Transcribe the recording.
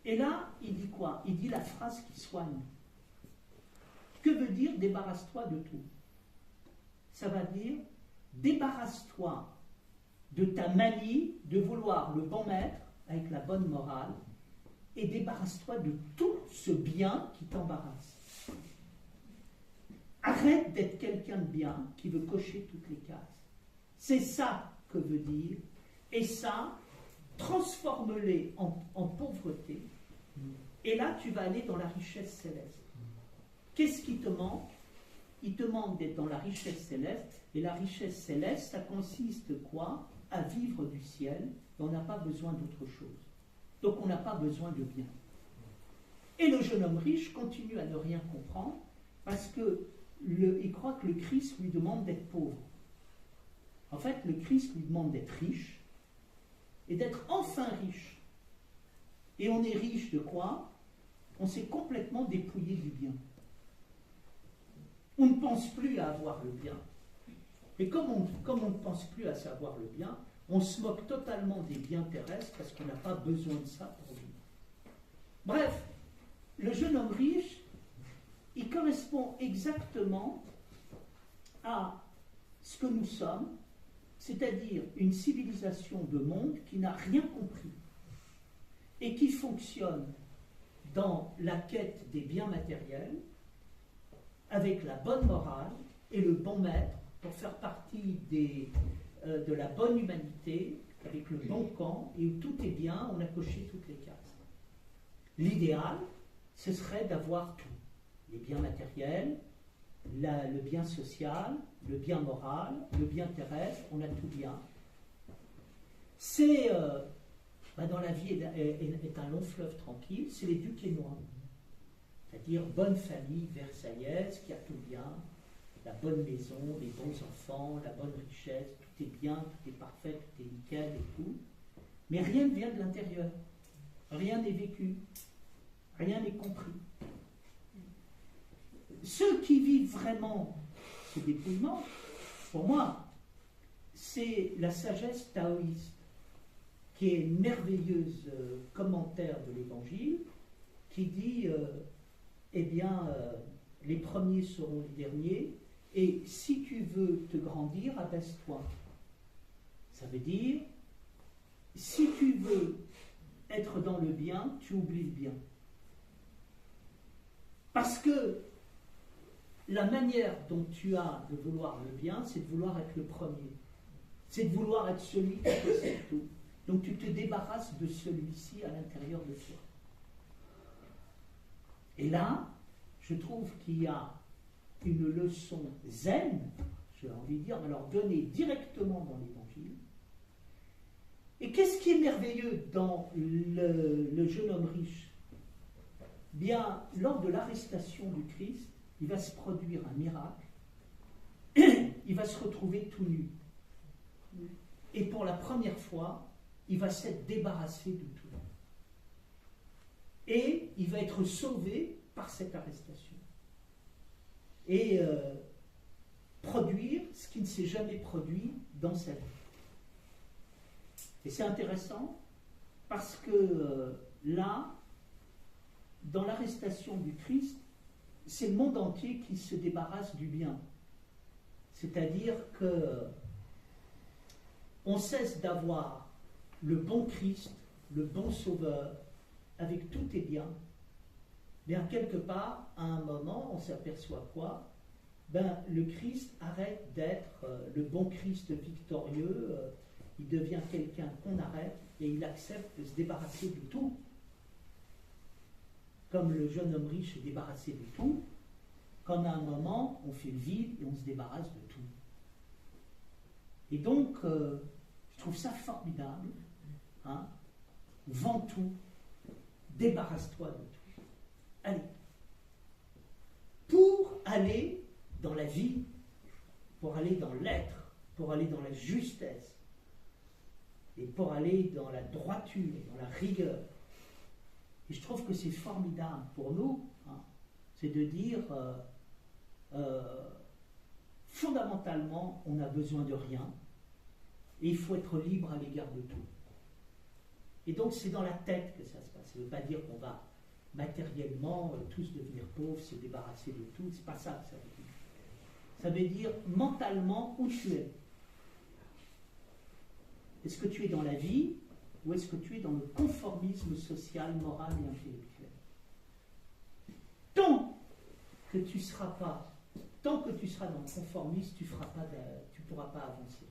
Et là, il dit quoi? Il dit la phrase qui soigne. Que veut dire débarrasse-toi de tout? Ça va dire débarrasse-toi de ta manie de vouloir le bon maître avec la bonne morale et débarrasse-toi de tout ce bien qui t'embarrasse. Arrête d'être quelqu'un de bien qui veut cocher toutes les cases. C'est ça que veut dire. Et ça, transforme-les en pauvreté. Et là, tu vas aller dans la richesse céleste. Qu'est-ce qui te manque? Il te manque d'être dans la richesse céleste. Et la richesse céleste, ça consiste quoi? À vivre du ciel. Et on n'a pas besoin d'autre chose. Donc on n'a pas besoin de bien. Et le jeune homme riche continue à ne rien comprendre parce qu'il croit que le Christ lui demande d'être pauvre. En fait, le Christ lui demande d'être riche et d'être enfin riche. Et on est riche de quoi? On s'est complètement dépouillé du bien. On ne pense plus à avoir le bien. Et comme on ne pense plus à savoir le bien, on se moque totalement des biens terrestres parce qu'on n'a pas besoin de ça pour vivre. Bref, le jeune homme riche, il correspond exactement à ce que nous sommes, c'est-à-dire une civilisation de monde qui n'a rien compris et qui fonctionne dans la quête des biens matériels avec la bonne morale et le bon maître pour faire partie de la bonne humanité, avec le bon camp, et où tout est bien, on a coché toutes les cases. L'idéal, ce serait d'avoir tout. Les biens matériels, le bien social, le bien moral, le bien terrestre, on a tout bien. C'est, dans la vie est un long fleuve tranquille, c'est les Duquesnois. C'est-à-dire bonne famille versaillaise qui a tout bien, la bonne maison, les bons enfants, la bonne richesse, tout est bien, tout est parfait, tout est nickel et tout. Mais rien ne vient de l'intérieur. Rien n'est vécu. Rien n'est compris. Ceux qui vivent vraiment ce dépouillement, pour moi, c'est la sagesse taoïste, qui est une merveilleuse commentaire de l'Évangile, qui dit, les premiers seront les derniers, et si tu veux te grandir, abaisse-toi. Ça veut dire, si tu veux être dans le bien, tu oublies le bien. Parce que la manière dont tu as de vouloir le bien, c'est de vouloir être le premier. C'est de vouloir être celui qui possède tout. Donc tu te débarrasses de celui-ci à l'intérieur de toi. Et là, je trouve qu'il y a une leçon zen, j'ai envie de dire, alors donnée directement dans l'Évangile. Et qu'est-ce qui est merveilleux dans le jeune homme riche? Bien, lors de l'arrestation du Christ, il va se produire un miracle. Il va se retrouver tout nu. Et pour la première fois, il va s'être débarrassé de tout. Et il va être sauvé par cette arrestation. Et produire ce qui ne s'est jamais produit dans sa vie. Et c'est intéressant parce que là, dans l'arrestation du Christ, c'est le monde entier qui se débarrasse du bien. C'est-à-dire que on cesse d'avoir le bon Christ, le bon Sauveur, avec tout est bien. Bien, quelque part, à un moment, on s'aperçoit quoi? Le Christ arrête d'être le bon Christ victorieux, il devient quelqu'un qu'on arrête et il accepte de se débarrasser de tout. Comme le jeune homme riche est débarrassé de tout, comme à un moment, on fait le vide et on se débarrasse de tout. Et donc, je trouve ça formidable. Hein? Vends tout, débarrasse-toi de tout. Allez. Pour aller dans la vie, pour aller dans l'être, pour aller dans la justesse, et pour aller dans la droiture, dans la rigueur. Et je trouve que c'est formidable pour nous, hein, c'est de dire, fondamentalement, on n'a besoin de rien, et il faut être libre à l'égard de tout. Et donc c'est dans la tête que ça se passe. Ça ne veut pas dire qu'on va matériellement tous devenir pauvres, se débarrasser de tout. C'est pas ça que ça veut dire. Ça veut dire mentalement où tu es. Est-ce que tu es dans la vie ou est-ce que tu es dans le conformisme social, moral et intellectuel? Tant que tu seras dans le conformisme, tu ne pourras pas avancer.